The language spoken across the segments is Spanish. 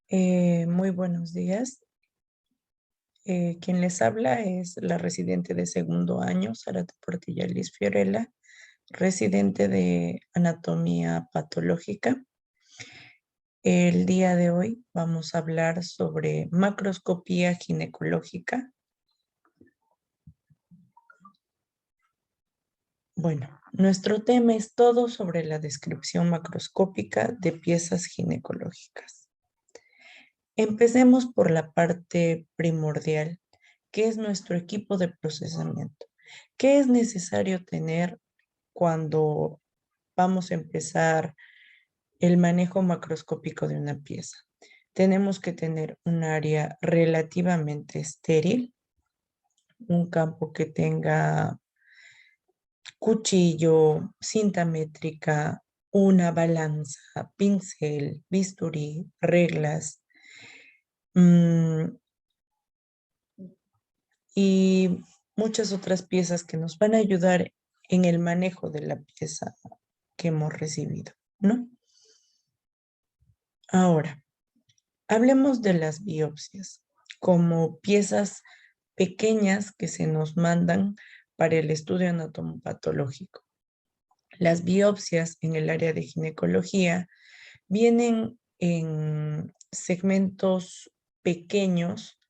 Muy buenos días. Quien les habla es la residente de segundo año, Zárate Portilla Liz Fiorella, residente de anatomía patológica. El día de hoy vamos a hablar sobre macroscopía ginecológica. Bueno, nuestro tema es todo sobre la descripción macroscópica de piezas ginecológicas. Empecemos por la parte primordial, que es nuestro equipo de procesamiento. ¿Qué es necesario tener cuando vamos a empezar el manejo macroscópico de una pieza? Tenemos que tener un área relativamente estéril, un campo que tenga cuchillo, cinta métrica, una balanza, pincel, bisturí, reglas, y muchas otras piezas que nos van a ayudar en el manejo de la pieza que hemos recibido, ¿no? Ahora, hablemos de las biopsias como piezas pequeñas que se nos mandan para el estudio anatomopatológico. Las biopsias en el área de ginecología vienen en segmentos pequeños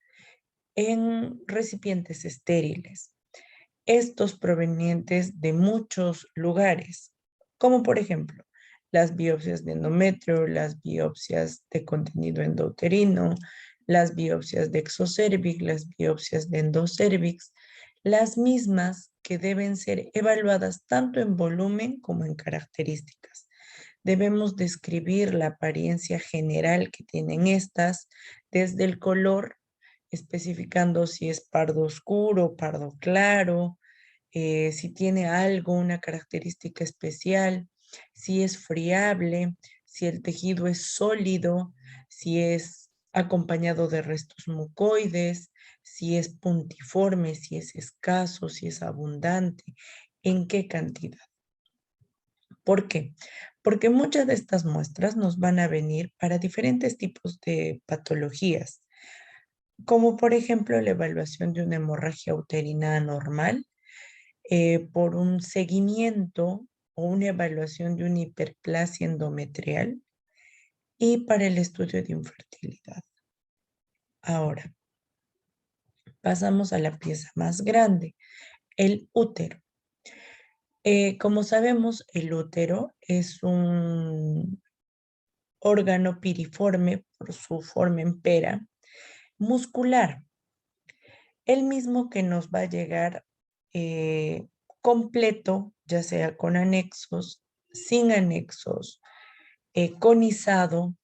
en recipientes estériles, estos provenientes de muchos lugares, como por ejemplo las biopsias de endometrio, las biopsias de contenido endouterino, las biopsias de exocérvix, las biopsias de endocérvix, las mismas que deben ser evaluadas tanto en volumen como en características. Debemos describir la apariencia general que tienen estas, desde el color, especificando si es pardo oscuro, pardo claro, si tiene algo, una característica especial, si es friable, si el tejido es sólido, si es acompañado de restos mucoides, si es puntiforme, si es escaso, si es abundante, en qué cantidad. ¿Por qué? Porque muchas de estas muestras nos van a venir para diferentes tipos de patologías, como por ejemplo la evaluación de una hemorragia uterina anormal, por un seguimiento o una evaluación de una hiperplasia endometrial y para el estudio de infertilidad. Ahora, pasamos a la pieza más grande, el útero. Como sabemos, el útero es un órgano piriforme por su forma en pera, muscular, el mismo que nos va a llegar completo, ya sea con anexos, sin anexos, conizado,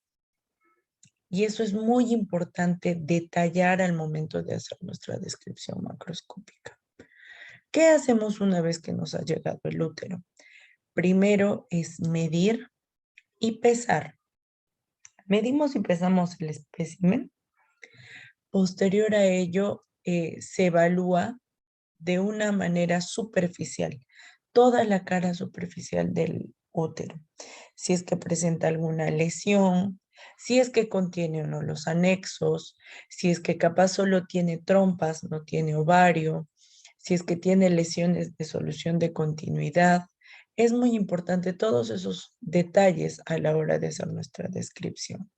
y eso es muy importante detallar al momento de hacer nuestra descripción macroscópica. ¿Qué hacemos una vez que nos ha llegado el útero? Primero es medir y pesar. Medimos y pesamos el espécimen. Posterior a ello, se evalúa de una manera superficial toda la cara superficial del útero. Si es que presenta alguna lesión, si es que contiene o no los anexos, si es que capaz solo tiene trompas, no tiene ovario, si es que tiene lesiones de solución de continuidad. Es muy importante todos esos detalles a la hora de hacer nuestra descripción.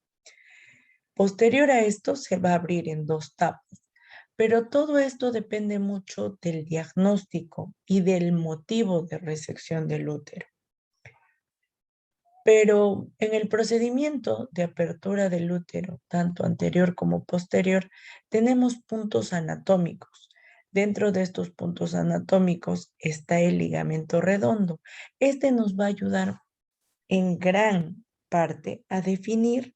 Posterior a esto se va a abrir en dos tapas, pero todo esto depende mucho del diagnóstico y del motivo de resección del útero. Pero en el procedimiento de apertura del útero, tanto anterior como posterior, tenemos puntos anatómicos. Dentro de estos puntos anatómicos está el ligamento redondo. Este nos va a ayudar en gran parte a definir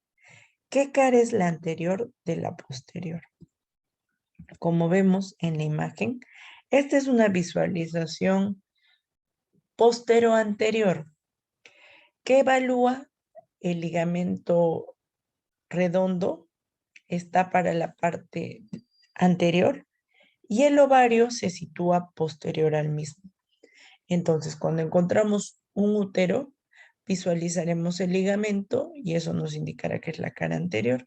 qué cara es la anterior de la posterior. Como vemos en la imagen, esta es una visualización postero-anterior que evalúa el ligamento redondo, está para la parte anterior y el ovario se sitúa posterior al mismo. Entonces, cuando encontramos un útero, visualizaremos el ligamento y eso nos indicará que es la cara anterior.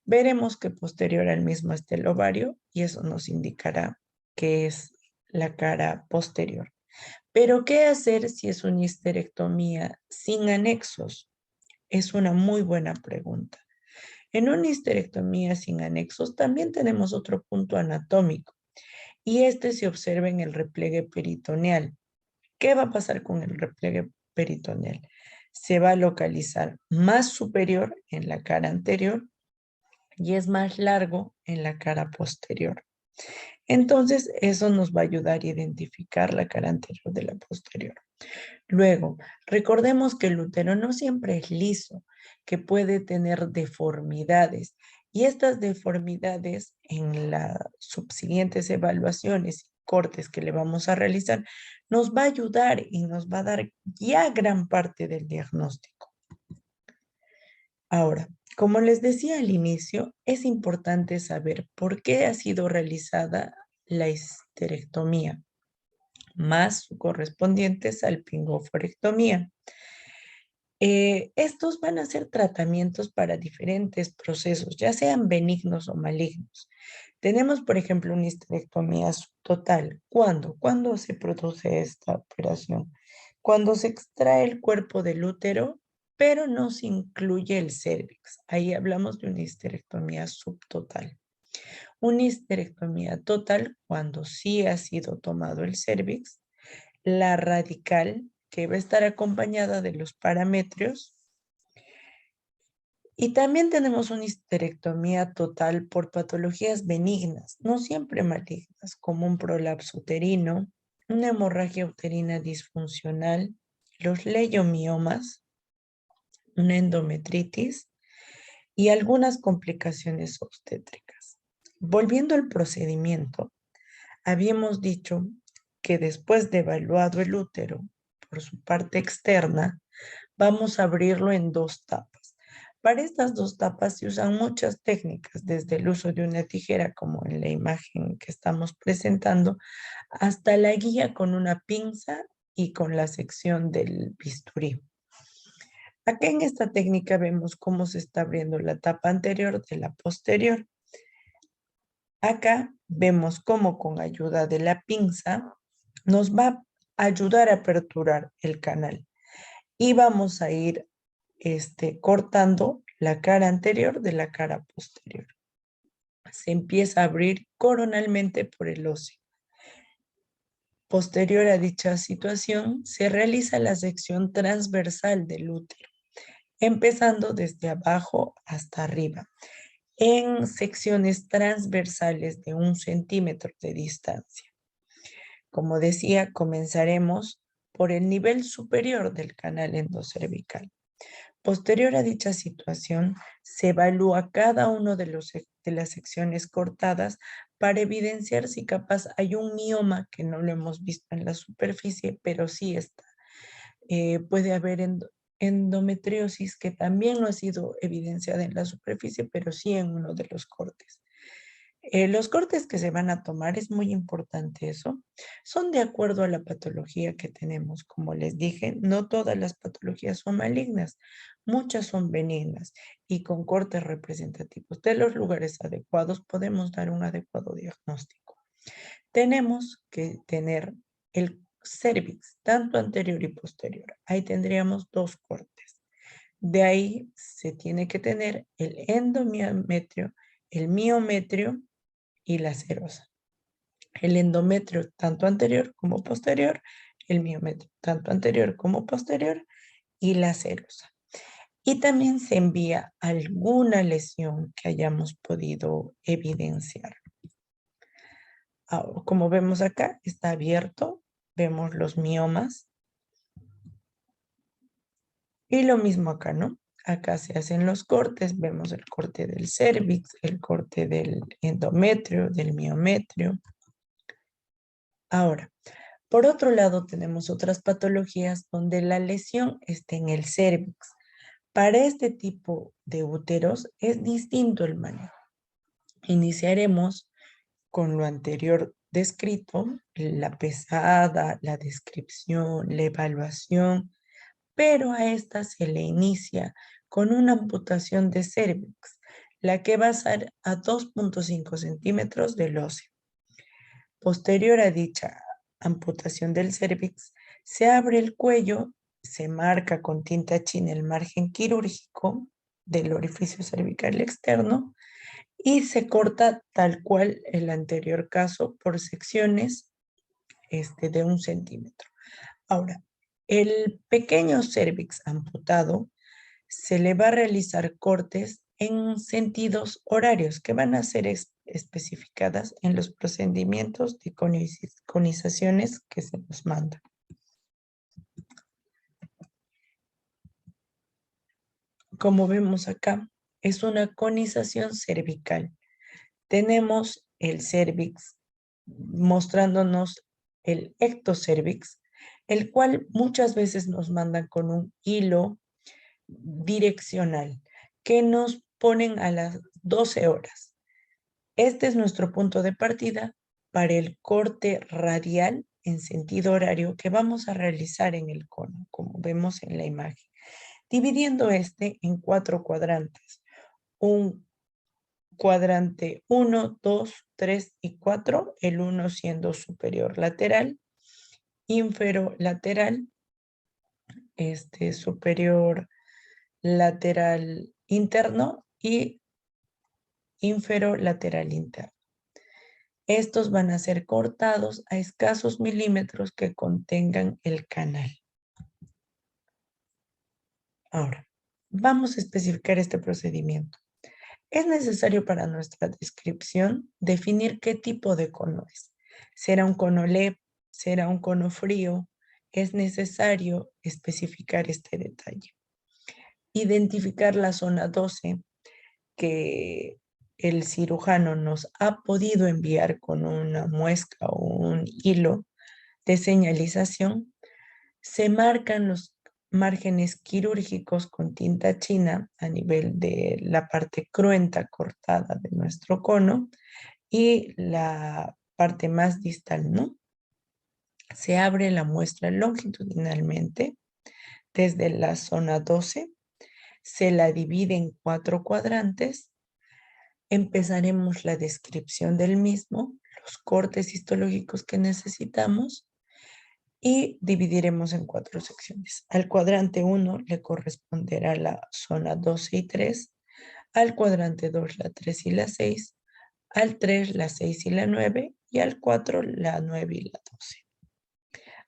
Veremos que posterior al mismo está el ovario y eso nos indicará que es la cara posterior. Pero, ¿qué hacer si es una histerectomía sin anexos? Es una muy buena pregunta. En una histerectomía sin anexos también tenemos otro punto anatómico y este se observa en el repliegue peritoneal. ¿Qué va a pasar con el repliegue peritoneal? Se va a localizar más superior en la cara anterior y es más largo en la cara posterior. Entonces, eso nos va a ayudar a identificar la cara anterior de la posterior. Luego, recordemos que el útero no siempre es liso, que puede tener deformidades. Y estas deformidades en las subsiguientes evaluaciones y cortes que le vamos a realizar, nos va a ayudar y nos va a dar ya gran parte del diagnóstico. Ahora, como les decía al inicio, es importante saber por qué ha sido realizada la histerectomía, más su correspondiente salpingoforectomía. Estos van a ser tratamientos para diferentes procesos, ya sean benignos o malignos. Tenemos, por ejemplo, una histerectomía subtotal. ¿Cuándo? ¿Cuándo se produce esta operación? Cuando se extrae el cuerpo del útero, pero no se incluye el cérvix. Ahí hablamos de una histerectomía subtotal. Una histerectomía total, cuando sí ha sido tomado el cérvix, la radical, que va a estar acompañada de los parametrios. Y también tenemos una histerectomía total por patologías benignas, no siempre malignas, como un prolapso uterino, una hemorragia uterina disfuncional, los leiomiomas, una endometritis y algunas complicaciones obstétricas. Volviendo al procedimiento, habíamos dicho que después de evaluado el útero por su parte externa, vamos a abrirlo en dos tapas. Para estas dos tapas se usan muchas técnicas, desde el uso de una tijera, como en la imagen que estamos presentando, hasta la guía con una pinza y con la sección del bisturí. Acá en esta técnica vemos cómo se está abriendo la tapa anterior de la posterior. Acá vemos cómo con ayuda de la pinza nos va a ayudar a aperturar el canal y vamos a ir cortando la cara anterior de la cara posterior. Se empieza a abrir coronalmente por el óseo. Posterior a dicha situación, se realiza la sección transversal del útero, empezando desde abajo hasta arriba, en secciones transversales de 1 centímetro de distancia. Como decía, comenzaremos por el nivel superior del canal endocervical. Posterior a dicha situación, se evalúa cada uno de las secciones cortadas para evidenciar si capaz hay un mioma que no lo hemos visto en la superficie, pero sí está. Puede haber endometriosis que también no ha sido evidenciada en la superficie, pero sí en uno de los cortes. Los cortes que se van a tomar, es muy importante eso, son de acuerdo a la patología que tenemos. Como les dije, no todas las patologías son malignas, muchas son benignas y con cortes representativos de los lugares adecuados podemos dar un adecuado diagnóstico. Tenemos que tener el cérvix, tanto anterior y posterior. Ahí tendríamos dos cortes. De ahí se tiene que tener el endomiometrio, el miometrio y la serosa. El endometrio tanto anterior como posterior, el miometrio tanto anterior como posterior y la serosa. Y también se envía alguna lesión que hayamos podido evidenciar. Ahora, como vemos acá, está abierto, vemos los miomas. Y lo mismo acá, ¿no? Acá se hacen los cortes, vemos el corte del cérvix, el corte del endometrio, del miometrio. Ahora, por otro lado, tenemos otras patologías donde la lesión está en el cérvix. Para este tipo de úteros es distinto el manejo. Iniciaremos con lo anterior descrito, la pesada, la descripción, la evaluación, pero a esta se le inicia con una amputación de cérvix. la que va a ser a 2.5 centímetros del óseo. Posterior a dicha amputación del cérvix, se abre el cuello, se marca con tinta china el margen quirúrgico del orificio cervical externo y se corta tal cual el anterior caso por secciones de 1 centímetro. Ahora, el pequeño cérvix amputado se le va a realizar cortes en sentidos horarios que van a ser especificadas en los procedimientos de conizaciones que se nos mandan. Como vemos acá, es una conización cervical. Tenemos el cérvix mostrándonos el ectocérvix, el cual muchas veces nos mandan con un hilo direccional que nos ponen a las 12 horas. Este es nuestro punto de partida para el corte radial en sentido horario que vamos a realizar en el cono, como vemos en la imagen, dividiendo este en 4 cuadrantes. Un cuadrante 1, 2, 3 y 4, el 1 siendo superior lateral, inferolateral, superior lateral interno y inferolateral interno. Estos van a ser cortados a escasos milímetros que contengan el canal. Ahora, vamos a especificar este procedimiento. Es necesario para nuestra descripción definir qué tipo de cono es. ¿Será un cono LEP? ¿Será un cono frío? Es necesario especificar este detalle. Identificar la zona 12 que el cirujano nos ha podido enviar con una muesca o un hilo de señalización. Se marcan los márgenes quirúrgicos con tinta china a nivel de la parte cruenta cortada de nuestro cono y la parte más distal, ¿no? Se abre la muestra longitudinalmente desde la zona 12, se la divide en 4 cuadrantes. Empezaremos la descripción del mismo, los cortes histológicos que necesitamos y dividiremos en 4 secciones. Al cuadrante 1 le corresponderá la zona 12 y 3, al cuadrante 2 la 3 y la 6, al 3 la 6 y la 9 y al 4 la 9 y la 12.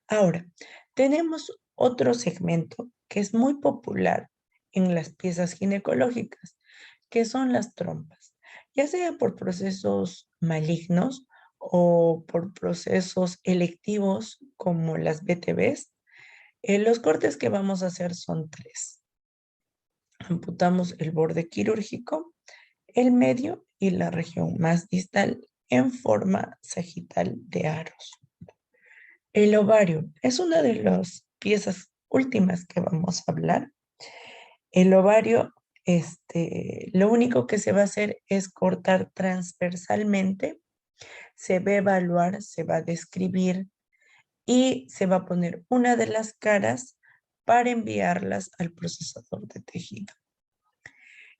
Ahora, tenemos otro segmento que es muy popular en las piezas ginecológicas, que son las trompas, ya sea por procesos malignos o por procesos electivos como las BTVs. Los cortes que vamos a hacer son 3. Amputamos el borde quirúrgico, el medio y la región más distal en forma sagital de aros. El ovario es una de las piezas últimas que vamos a hablar. El ovario, lo único que se va a hacer es cortar transversalmente, se va a evaluar, se va a describir y se va a poner una de las caras para enviarlas al procesador de tejido.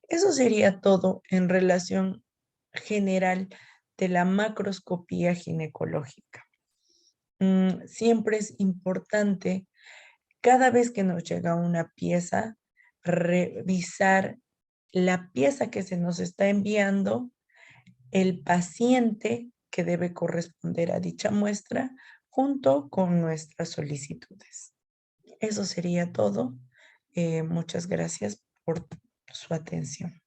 Eso sería todo en relación general de la macroscopía ginecológica. Siempre es importante, cada vez que nos llega una pieza, revisar la pieza que se nos está enviando, el paciente que debe corresponder a dicha muestra, junto con nuestras solicitudes. Eso sería todo. Muchas gracias por su atención.